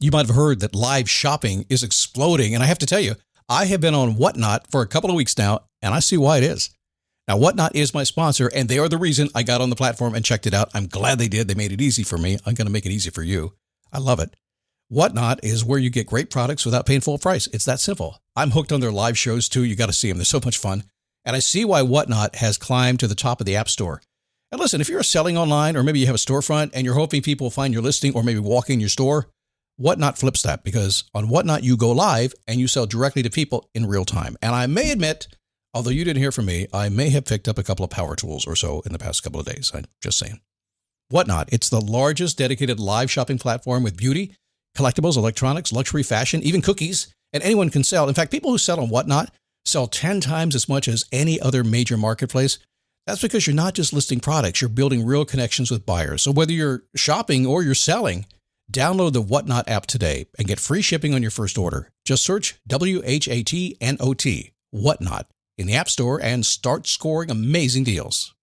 You might have heard that live shopping is exploding. And I have to tell you, I have been on Whatnot for a couple of weeks now, and I see why it is. Now, Whatnot is my sponsor, and they are the reason I got on the platform and checked it out. I'm glad they did. They made it easy for me. I'm going to make it easy for you. I love it. Whatnot is where you get great products without paying full price. It's that simple. I'm hooked on their live shows, too. You got to see them. They're so much fun. And I see why Whatnot has climbed to the top of the App Store. And listen, if you're selling online, or maybe you have a storefront and you're hoping people will find your listing or maybe walk in your store, Whatnot flips that, because on Whatnot, you go live and you sell directly to people in real time. And I may admit, although you didn't hear from me, I may have picked up a couple of power tools or so in the past couple of days. I'm just saying. Whatnot, it's the largest dedicated live shopping platform with beauty, collectibles, electronics, luxury, fashion, even cookies, and anyone can sell. In fact, people who sell on Whatnot sell 10 times as much as any other major marketplace. That's because you're not just listing products, you're building real connections with buyers. So whether you're shopping or you're selling, download the Whatnot app today and get free shipping on your first order. Just search WHATNOT, Whatnot, in the App Store and start scoring amazing deals.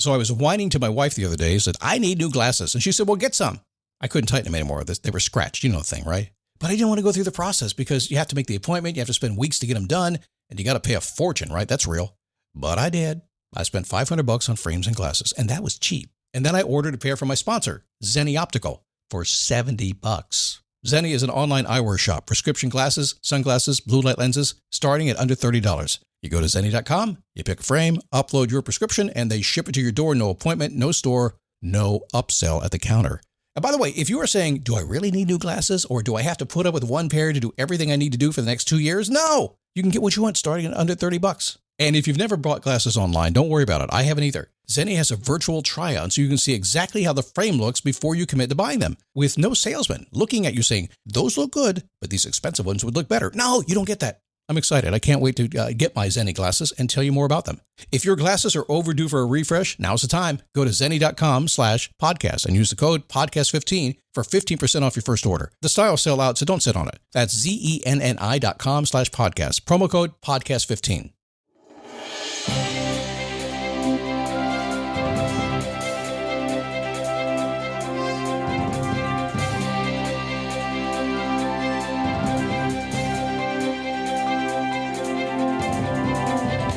So I was whining to my wife the other day, said, I need new glasses. And she said, well, get some. I couldn't tighten them anymore. They were scratched. You know the thing, right? But I didn't want to go through the process because you have to make the appointment. You have to spend weeks to get them done. And you got to pay a fortune, right? That's real. But I did. I spent $500 on frames and glasses, and that was cheap. And then I ordered a pair from my sponsor, Zenni Optical, for $70. Zenni is an online eyewear shop, prescription glasses, sunglasses, blue light lenses, starting at under $30. You go to Zenni.com, you pick a frame, upload your prescription, and they ship it to your door. No appointment, no store, no upsell at the counter. And by the way, if you are saying, do I really need new glasses, or do I have to put up with one pair to do everything I need to do for the next 2 years? No, you can get what you want starting at under $30. And if you've never bought glasses online, don't worry about it. I haven't either. Zenni has a virtual try-on so you can see exactly how the frame looks before you commit to buying them, with no salesman looking at you saying, those look good, but these expensive ones would look better. No, you don't get that. I'm excited. I can't wait to get my Zenni glasses and tell you more about them. If your glasses are overdue for a refresh, now's the time. Go to Zenni.com/podcast and use the code podcast15 for 15% off your first order. The styles sell out, so don't sit on it. That's ZENNI.com/podcast. Promo code podcast15.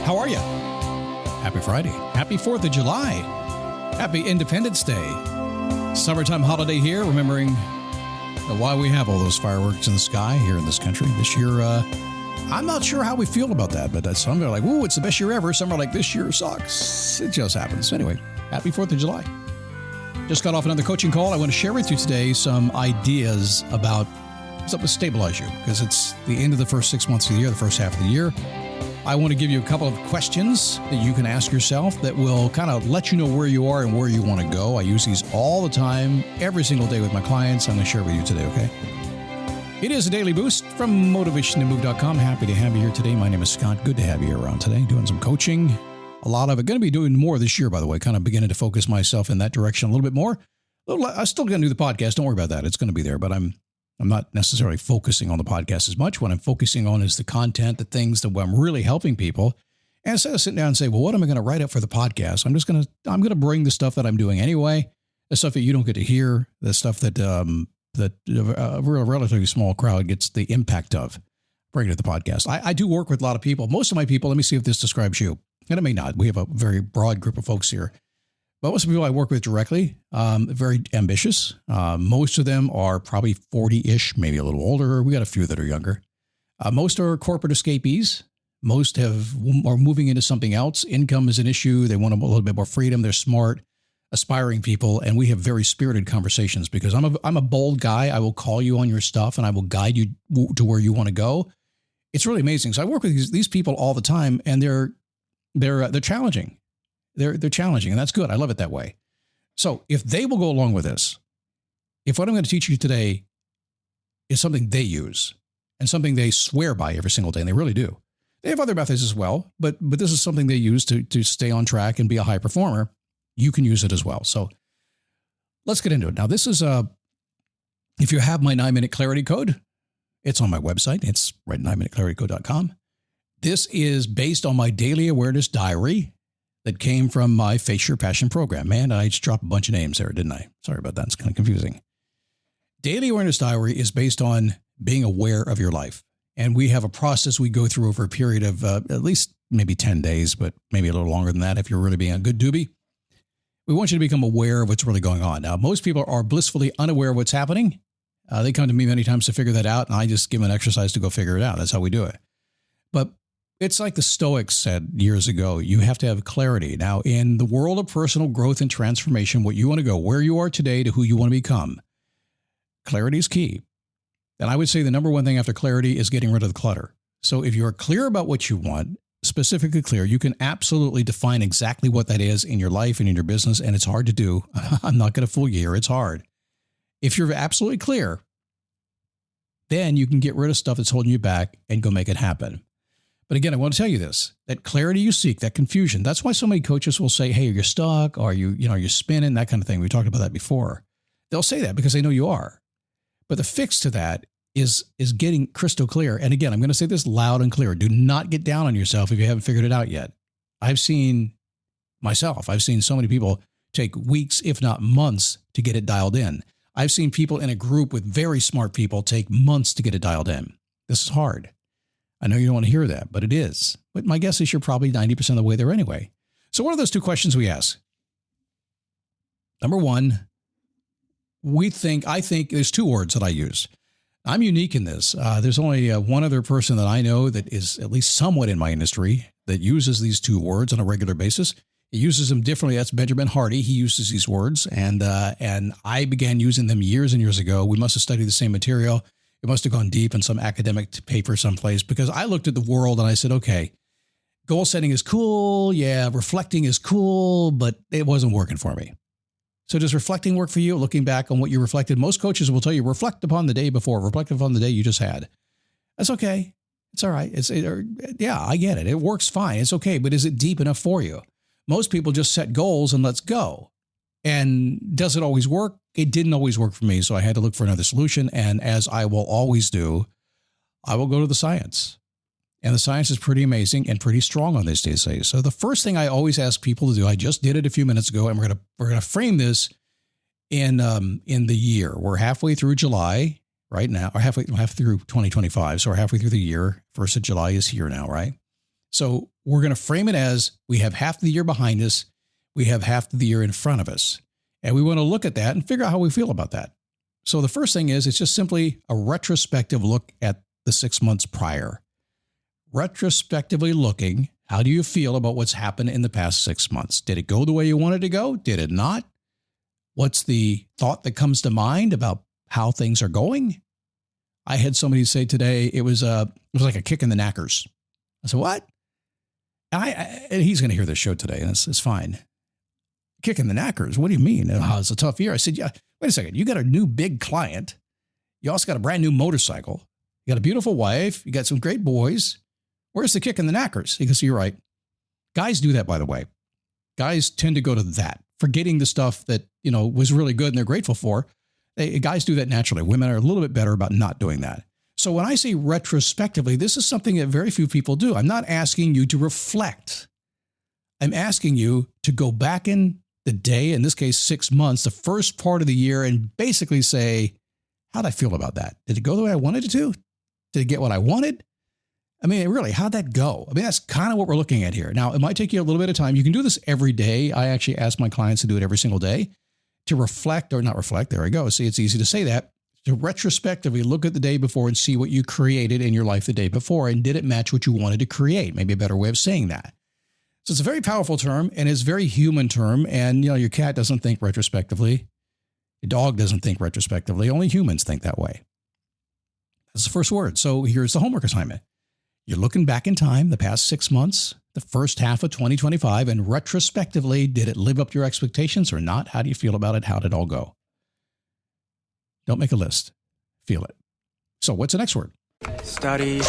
How are you? Happy Friday. Happy 4th of July. Happy Independence Day. Summertime holiday here, remembering why we have all those fireworks in the sky here in this country. This year, I'm not sure how we feel about that, but some are like, ooh, it's the best year ever. Some are like, this year sucks. It just happens. Anyway, happy 4th of July. Just got off another coaching call. I want to share with you today some ideas about something to stabilize you, because it's the end of the first 6 months of the year, the first half of the year. I want to give you a couple of questions that you can ask yourself that will kind of let you know where you are and where you want to go. I use these all the time, every single day with my clients. I'm going to share with you today, okay? It is a daily boost from motivationtomove.com. Happy to have you here today. My name is Scott. Good to have you here around today, doing some coaching. A lot of it. Going to be doing more this year, by the way, kind of beginning to focus myself in that direction a little bit more. I'm still going to do the podcast. Don't worry about that. It's going to be there, but I'm not necessarily focusing on the podcast as much. What I'm focusing on is the content, the things that I'm really helping people. And instead of sitting down and say, well, what am I going to write up for the podcast? I'm going to bring the stuff that I'm doing anyway, the stuff that you don't get to hear, the stuff that a relatively small crowd gets the impact of. Bring it to the podcast. I do work with a lot of people. Most of my people, let me see if this describes you. And it may not. We have a very broad group of folks here. But most of the people I work with directly, very ambitious. Most of them are probably 40-ish, maybe a little older. We got a few that are younger. Most are corporate escapees. Most are moving into something else. Income is an issue. They want a little bit more freedom. They're smart, aspiring people. And we have very spirited conversations because I'm a bold guy. I will call you on your stuff and I will guide you to where you want to go. It's really amazing. So I work with these people all the time, and they're challenging. They're challenging, and that's good. I love it that way. So if they will go along with this, if what I'm going to teach you today is something they use and something they swear by every single day, and they really do. They have other methods as well, but this is something they use to stay on track and be a high performer. You can use it as well. So let's get into it. Now, this is if you have my 9-minute clarity code, it's on my website. It's right at 9minuteclaritycode.com. This is based on my daily awareness diary that came from my Face Your Passion program. Man, I just dropped a bunch of names there, didn't I? Sorry about that. It's kind of confusing. Daily Awareness Diary is based on being aware of your life. And we have a process we go through over a period of at least maybe 10 days, but maybe a little longer than that if you're really being a good doobie. We want you to become aware of what's really going on. Now, most people are blissfully unaware of what's happening. They come to me many times to figure that out, and I just give them an exercise to go figure it out. That's how we do it. But it's like the Stoics said years ago, you have to have clarity. Now, in the world of personal growth and transformation, what you want to go, where you are today to who you want to become, clarity is key. And I would say the number one thing after clarity is getting rid of the clutter. So if you're clear about what you want, specifically clear, you can absolutely define exactly what that is in your life and in your business, and it's hard to do. I'm not going to fool you here. It's hard. If you're absolutely clear, then you can get rid of stuff that's holding you back and go make it happen. But again, I want to tell you this, that clarity you seek, that confusion, that's why so many coaches will say, hey, you're stuck, or you're spinning, that kind of thing. We talked about that before. They'll say that because they know you are. But the fix to that is getting crystal clear. And again, I'm going to say this loud and clear. Do not get down on yourself if you haven't figured it out yet. I've seen so many people take weeks, if not months, to get it dialed in. I've seen people in a group with very smart people take months to get it dialed in. This is hard. I know you don't want to hear that, but it is. But my guess is you're probably 90% of the way there anyway. So what are those two questions we ask? Number one, I think there's two words that I use. I'm unique in this. There's only one other person that I know that is at least somewhat in my industry that uses these two words on a regular basis. He uses them differently. That's Benjamin Hardy. He uses these words, and I began using them years and years ago. We must have studied the same material. It must have gone deep in some academic paper someplace, because I looked at the world and I said, okay, goal setting is cool. Yeah, reflecting is cool, but it wasn't working for me. So does reflecting work for you? Looking back on what you reflected, most coaches will tell you, reflect upon the day before, reflect upon the day you just had. That's okay. It's all right. Yeah, I get it. It works fine. It's okay. But is it deep enough for you? Most people just set goals and let's go. And does it always work? It didn't always work for me. So I had to look for another solution. And as I will always do, I will go to the science. And the science is pretty amazing and pretty strong on this days. So the first thing I always ask people to do, I just did it a few minutes ago, and we're gonna frame this in the year. We're halfway through July right now, or half through 2025. So we're halfway through the year. 1st of July is here now, right? So we're going to frame it as we have half the year behind us. We have half the year in front of us. And we want to look at that and figure out how we feel about that. So the first thing is, it's just simply a retrospective look at the 6 months prior. Retrospectively looking, how do you feel about what's happened in the past 6 months? Did it go the way you wanted to go? Did it not? What's the thought that comes to mind about how things are going? I had somebody say today it was like a kick in the knackers. I said, what? And he's going to hear this show today, and it's fine. Kick in the knackers? What do you mean? Oh, it's a tough year. I said, yeah, wait a second. You got a new big client. You also got a brand new motorcycle. You got a beautiful wife. You got some great boys. Where's the kick in the knackers? He goes, you're right. Guys do that, by the way. Guys tend to go to that, forgetting the stuff that, was really good and they're grateful for. Guys do that naturally. Women are a little bit better about not doing that. So when I say retrospectively, this is something that very few people do. I'm not asking you to reflect. I'm asking you to go back in the day, in this case, 6 months, the first part of the year, and basically say, how'd I feel about that? Did it go the way I wanted it to? Did it get what I wanted? I mean, really, how'd that go? I mean, that's kind of what we're looking at here. Now, it might take you a little bit of time. You can do this every day. I actually ask my clients to do it every single day, to reflect, or not reflect. There we go. See, it's easy to say that. To retrospectively look at the day before and see what you created in your life the day before, and did it match what you wanted to create? Maybe a better way of saying that. So it's a very powerful term, and it's a very human term. And, your cat doesn't think retrospectively. Your dog doesn't think retrospectively. Only humans think that way. That's the first word. So here's the homework assignment. You're looking back in time, the past 6 months, the first half of 2025, and retrospectively, did it live up to your expectations or not? How do you feel about it? How did it all go? Don't make a list. Feel it. So what's the next word? Study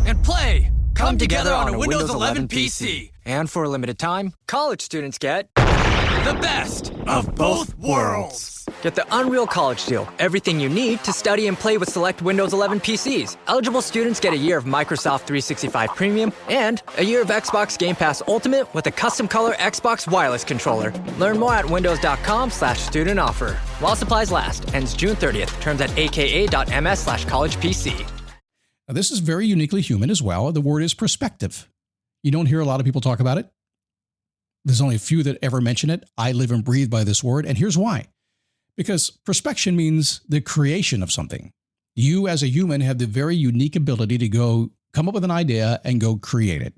and play come together on a Windows 11 PC. And for a limited time, college students get the best of both worlds. Get the Unreal College Deal. Everything you need to study and play with select Windows 11 PCs. Eligible students get a year of Microsoft 365 Premium and a year of Xbox Game Pass Ultimate with a custom color Xbox wireless controller. Learn more at windows.com/student offer. While supplies last. Ends June 30th. Terms at aka.ms/collegepc. Now, this is very uniquely human as well. The word is perspective. You don't hear a lot of people talk about it. There's only a few that ever mention it. I live and breathe by this word, and here's why. Because prospection means the creation of something. You as a human have the very unique ability to go come up with an idea and go create it.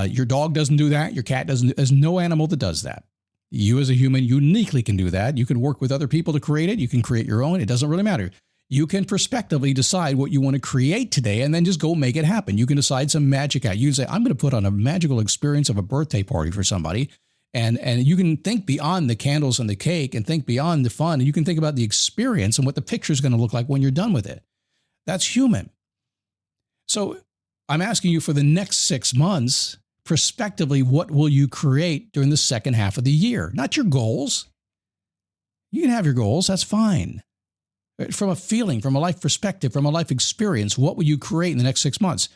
Your dog doesn't do that. Your cat doesn't. There's no animal that does that. You as a human uniquely can do that. You can work with other people to create it. You can create your own. It doesn't really matter. You can prospectively decide what you want to create today and then just go make it happen. You can decide some magic out. You can say, I'm going to put on a magical experience of a birthday party for somebody. And you can think beyond the candles and the cake and think beyond the fun. And you can think about the experience and what the picture is going to look like when you're done with it. That's human. So I'm asking you for the next 6 months, prospectively, what will you create during the second half of the year? Not your goals. You can have your goals. That's fine. From a feeling, from a life perspective, from a life experience, what will you create in the next 6 months?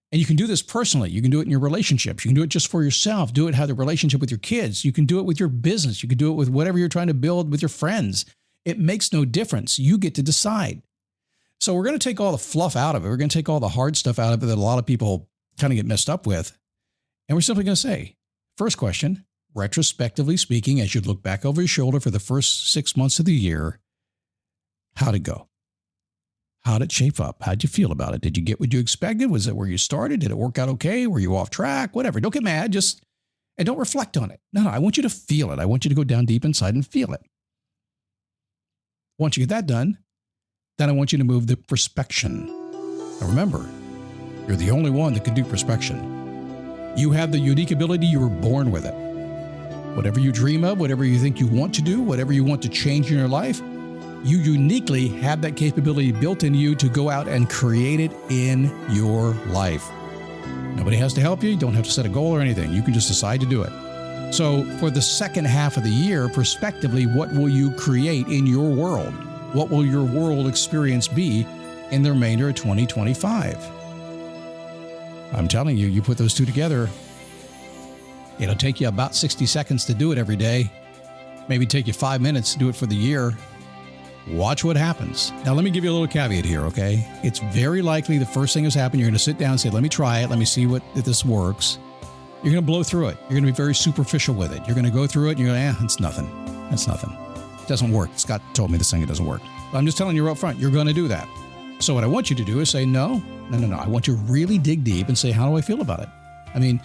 And you can do this personally. You can do it in your relationships. You can do it just for yourself. Do it, have the relationship with your kids. You can do it with your business. You can do it with whatever you're trying to build with your friends. It makes no difference. You get to decide. So we're going to take all the fluff out of it. We're going to take all the hard stuff out of it that a lot of people kind of get messed up with. And we're simply going to say, first question, retrospectively speaking, as you look back over your shoulder for the first 6 months of the year, how'd it go? How'd it shape up? How'd you feel about it? Did you get what you expected? Was it where you started? Did it work out okay? Were you off track? Whatever. Don't get mad. And don't reflect on it. No, I want you to feel it. I want you to go down deep inside and feel it. Once you get that done, then I want you to move to prospection. Now remember, you're the only one that can do prospection. You have the unique ability. You were born with it. Whatever you dream of, whatever you think you want to do, whatever you want to change in your life, you uniquely have that capability built in you to go out and create it in your life. Nobody has to help you. You don't have to set a goal or anything. You can just decide to do it. So for the second half of the year, prospectively, what will you create in your world? What will your world experience be in the remainder of 2025? I'm telling you, you put those two together, it'll take you about 60 seconds to do it every day. Maybe take you 5 minutes to do it for the year. Watch what happens. Now, let me give you a little caveat here, okay? It's very likely the first thing that's happened, you're going to sit down and say, let me try it. Let me see if this works. You're going to blow through it. You're going to be very superficial with it. You're going to go through it and you're going to, it's nothing. It's nothing. It doesn't work. Scott told me this thing, it doesn't work. But I'm just telling you up front, you're going to do that. So what I want you to do is say, no. I want you to really dig deep and say, how do I feel about it? I mean,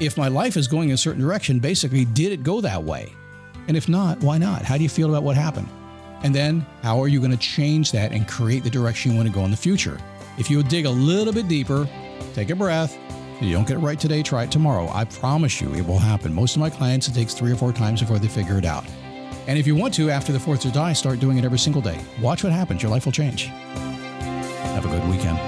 if my life is going in a certain direction, basically, did it go that way? And if not, why not? How do you feel about what happened? And then how are you going to change that and create the direction you want to go in the future? If you'll dig a little bit deeper, take a breath. If you don't get it right today, try it tomorrow. I promise you it will happen. Most of my clients, it takes 3 or 4 times before they figure it out. And if you want to, after the 4th of July, start doing it every single day. Watch what happens. Your life will change. Have a good weekend.